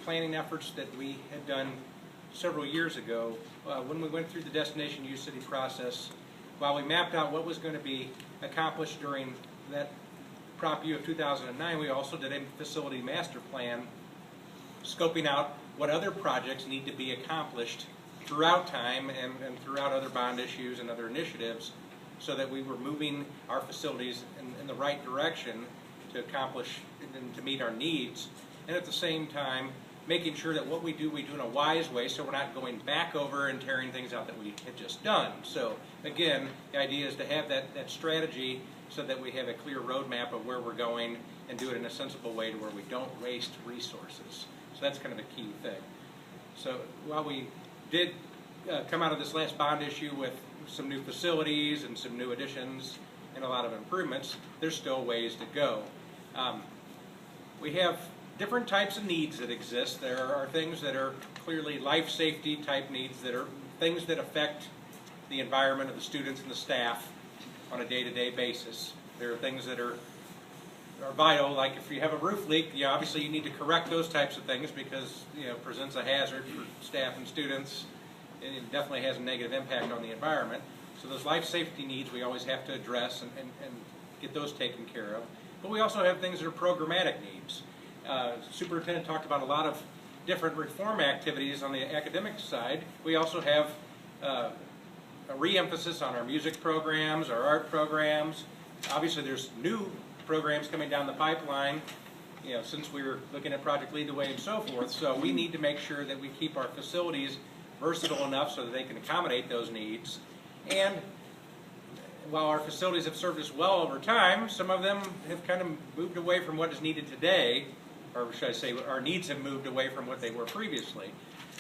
planning efforts that we had done several years ago. When we went through the destination ucity process, while we mapped out what was going to be accomplished during that Prop U of 2009, we also did a facility master plan scoping out what other projects need to be accomplished throughout time and throughout other bond issues and other initiatives, so that we were moving our facilities in the right direction to accomplish and to meet our needs, and at the same time making sure that what we do in a wise way, so we're not going back over and tearing things out that we had just done. So again, the idea is to have that strategy so that we have a clear roadmap of where we're going and do it in a sensible way to where we don't waste resources. So that's kind of a key thing. So while we did come out of this last bond issue with some new facilities and some new additions and a lot of improvements, there's still ways to go. We have different types of needs that exist. There are things that are clearly life safety type needs, that are things that affect the environment of the students and the staff on a day-to-day basis. There are things that are vital, like if you have a roof leak, obviously you need to correct those types of things because it presents a hazard for staff and students, and it definitely has a negative impact on the environment. So those life safety needs we always have to address and get those taken care of. But we also have things that are programmatic needs. Superintendent talked about a lot of different reform activities on the academic side. We also have a re-emphasis on our music programs, our art programs. Obviously there's new programs coming down the pipeline, since we were looking at Project Lead the Way and so forth. So we need to make sure that we keep our facilities versatile enough so that they can accommodate those needs. And while our facilities have served us well over time, some of them have kind of moved away from what is needed today, or should I say our needs have moved away from what they were previously.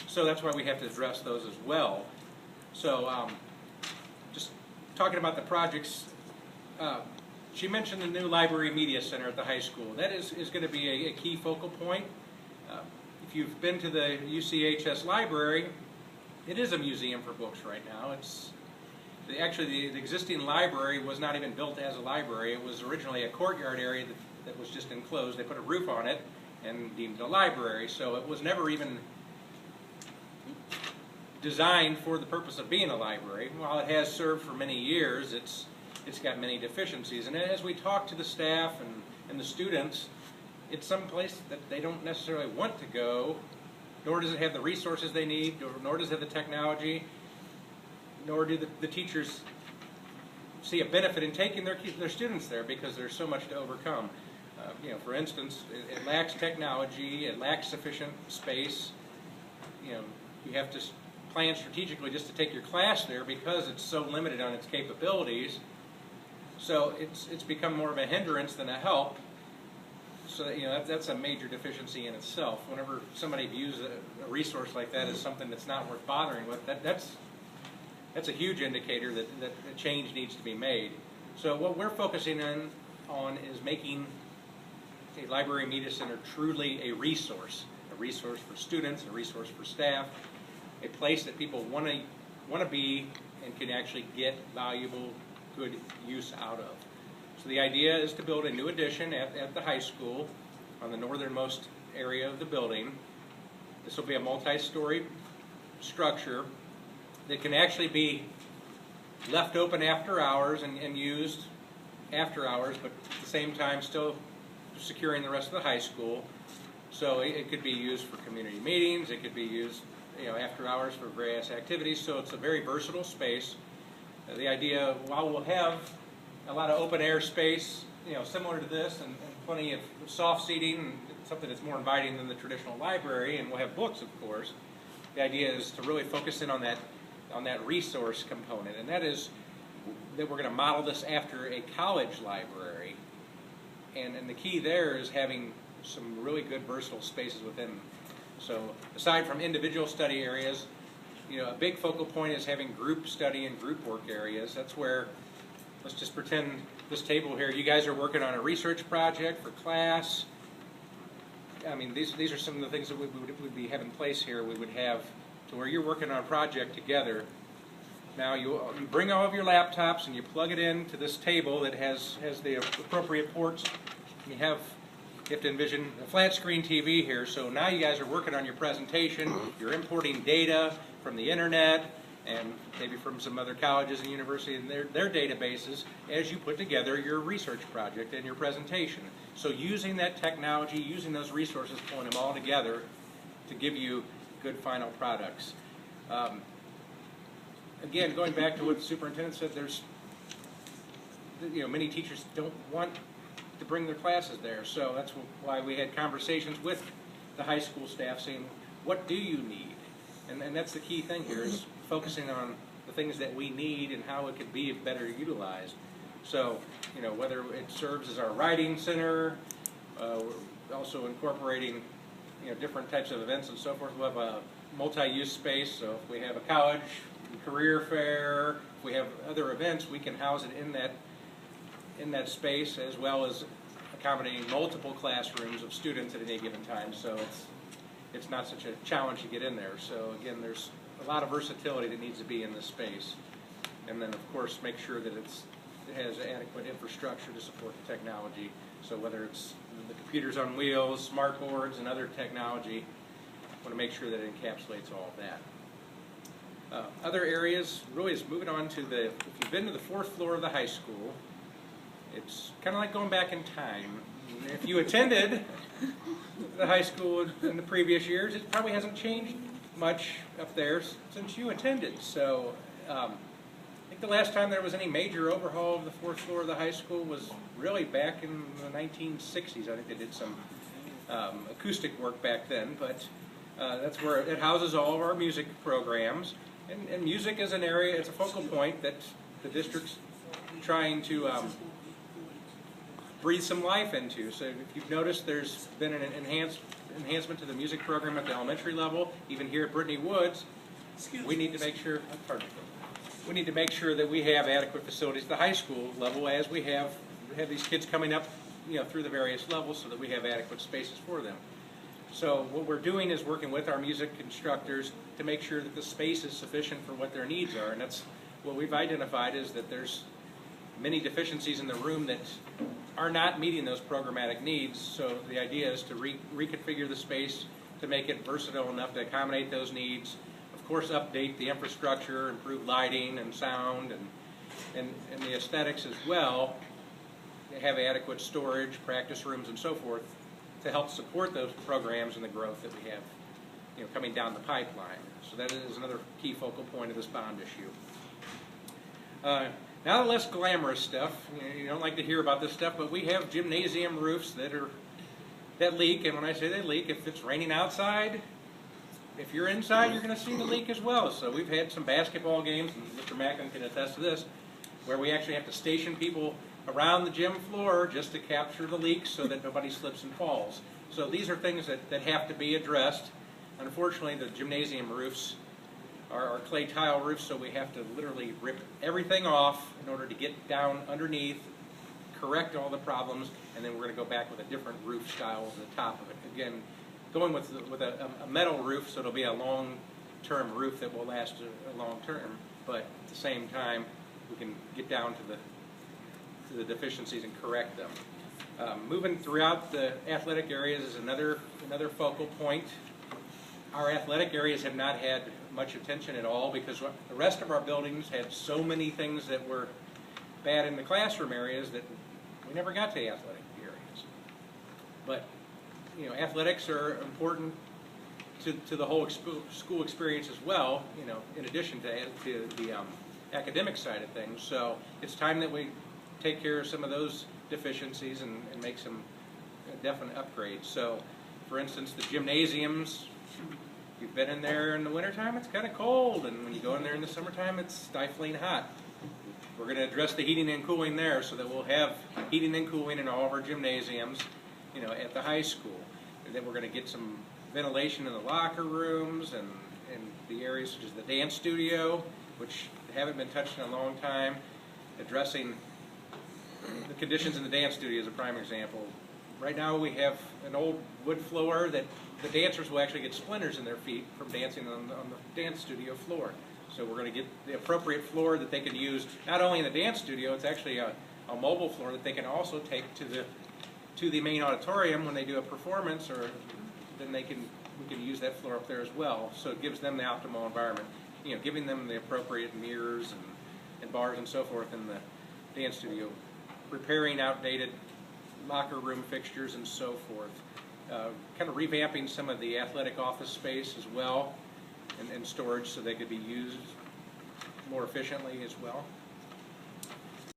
So that's why we have to address those as well. So just talking about the projects, she mentioned the new Library Media Center at the high school. That is going to be a key focal point. If you've been to the UCHS library, it is a museum for books right now. Actually, the existing library was not even built as a library. It was originally a courtyard area that was just enclosed. They put a roof on it and deemed it a library. So it was never even designed for the purpose of being a library. While it has served for many years, it's got many deficiencies. And as we talk to the staff and the students, it's some place that they don't necessarily want to go, nor does it have the resources they need, nor does it have the technology, nor do the teachers see a benefit in taking their students there because there's so much to overcome. For instance, it lacks technology, it lacks sufficient space. You have to plan strategically just to take your class there because it's so limited on its capabilities. So it's become more of a hindrance than a help. So that's a major deficiency in itself. Whenever somebody views a resource like that as something that's not worth bothering with, that's a huge indicator that a change needs to be made. So what we're focusing on is making a Library Media Center truly a resource for students, a resource for staff, a place that people want to be and can actually get valuable, good use out of. So the idea is to build a new addition at the high school on the northernmost area of the building. This will be a multi-story structure that can actually be left open after hours and used after hours, but at the same time still securing the rest of the high school. So it could be used for community meetings, it could be used after hours for various activities, so it's a very versatile space. The idea, while we'll have a lot of open air space, similar to this, and plenty of soft seating, and something that's more inviting than the traditional library, and we'll have books, of course. The idea is to really focus in on that resource component, and that is that we're going to model this after a college library. And the key there is having some really good versatile spaces within. So aside from individual study areas, a big focal point is having group study and group work areas. That's where, let's just pretend this table here, you guys are working on a research project for class. I mean, these are some of the things that we would have in place here. We would have to where you're working on a project together. Now you bring all of your laptops and you plug it into this table that has the appropriate ports. You have you have to envision a flat screen TV here. So now you guys are working on your presentation. You're importing data from the internet and maybe from some other colleges and universities and their databases as you put together your research project and your presentation. So using that technology, using those resources, pulling them all together to give you good final products. Again, going back to what the superintendent said, there's, many teachers don't want to bring their classes there. So that's why we had conversations with the high school staff saying, what do you need? And that's the key thing here, is focusing on the things that we need and how it could be better utilized. So, whether it serves as our writing center, we're also incorporating, different types of events and so forth. We'll have a multi-use space, so if we have a college, career fair, if we have other events, we can house it in that space, as well as accommodating multiple classrooms of students at any given time. So it's not such a challenge to get in there. So again, there's a lot of versatility that needs to be in this space. And then of course make sure that it has adequate infrastructure to support the technology. So whether it's the computers on wheels, smart boards, and other technology, I want to make sure that it encapsulates all of that. Other areas really is moving on to if you've been to the 4th floor of the high school, it's kind of like going back in time. If you attended the high school in the previous years, it probably hasn't changed much up there since you attended. So I think the last time there was any major overhaul of the 4th floor of the high school was really back in the 1960s. I think they did some acoustic work back then, but that's where it houses all of our music programs. And music is an area, it's a focal point that the district's trying to breathe some life into. So if you've noticed, there's been an enhancement to the music program at the elementary level. Even here at Brittany Woods, we need to make sure, we need to make sure that we have adequate facilities at the high school level, as we have these kids coming up, through the various levels, so that we have adequate spaces for them. So what we're doing is working with our music instructors to make sure that the space is sufficient for what their needs are. And that's what we've identified, is that there's many deficiencies in the room that are not meeting those programmatic needs. So the idea is to reconfigure the space to make it versatile enough to accommodate those needs. Of course, update the infrastructure, improve lighting and sound and the aesthetics as well. Have adequate storage, practice rooms, and so forth to help support those programs and the growth that we have, coming down the pipeline. So that is another key focal point of this bond issue. Now the less glamorous stuff. You don't like to hear about this stuff, but we have gymnasium roofs that leak. And when I say they leak, if it's raining outside, if you're inside, you're going to see the leak as well. So we've had some basketball games, and Mr. Macklin can attest to this, where we actually have to station people around the gym floor just to capture the leaks so that nobody slips and falls. So these are things that have to be addressed. Unfortunately, the gymnasium roofs are clay tile roofs, so we have to literally rip everything off in order to get down underneath, correct all the problems, and then we're going to go back with a different roof style over the top of it. Again, going with a metal roof, so it'll be a long-term roof that will last a long term, but at the same time, we can get down to the deficiencies and correct them. Moving throughout the athletic areas is another focal point. Our athletic areas have not had much attention at all because the rest of our buildings had so many things that were bad in the classroom areas that we never got to the athletic areas. But athletics are important to the whole school experience as well. In addition to the academic side of things. So it's time that we take care of some of those deficiencies and make some definite upgrades. So, for instance, the gymnasiums, if you've been in there in the wintertime, it's kind of cold, and when you go in there in the summertime, it's stifling hot. We're going to address the heating and cooling there so that we'll have heating and cooling in all of our gymnasiums, at the high school. And then we're going to get some ventilation in the locker rooms and the areas such as the dance studio, which haven't been touched in a long time. Addressing the conditions in the dance studio is a prime example. Right now we have an old wood floor that the dancers will actually get splinters in their feet from dancing on the dance studio floor. So we're going to get the appropriate floor that they can use not only in the dance studio, it's actually a mobile floor that they can also take to to the main auditorium when they do a performance, or then we can use that floor up there as well. So it gives them the optimal environment, giving them the appropriate mirrors and bars and so forth in the dance studio, repairing outdated locker room fixtures and so forth, kind of revamping some of the athletic office space as well, and storage so they could be used more efficiently as well.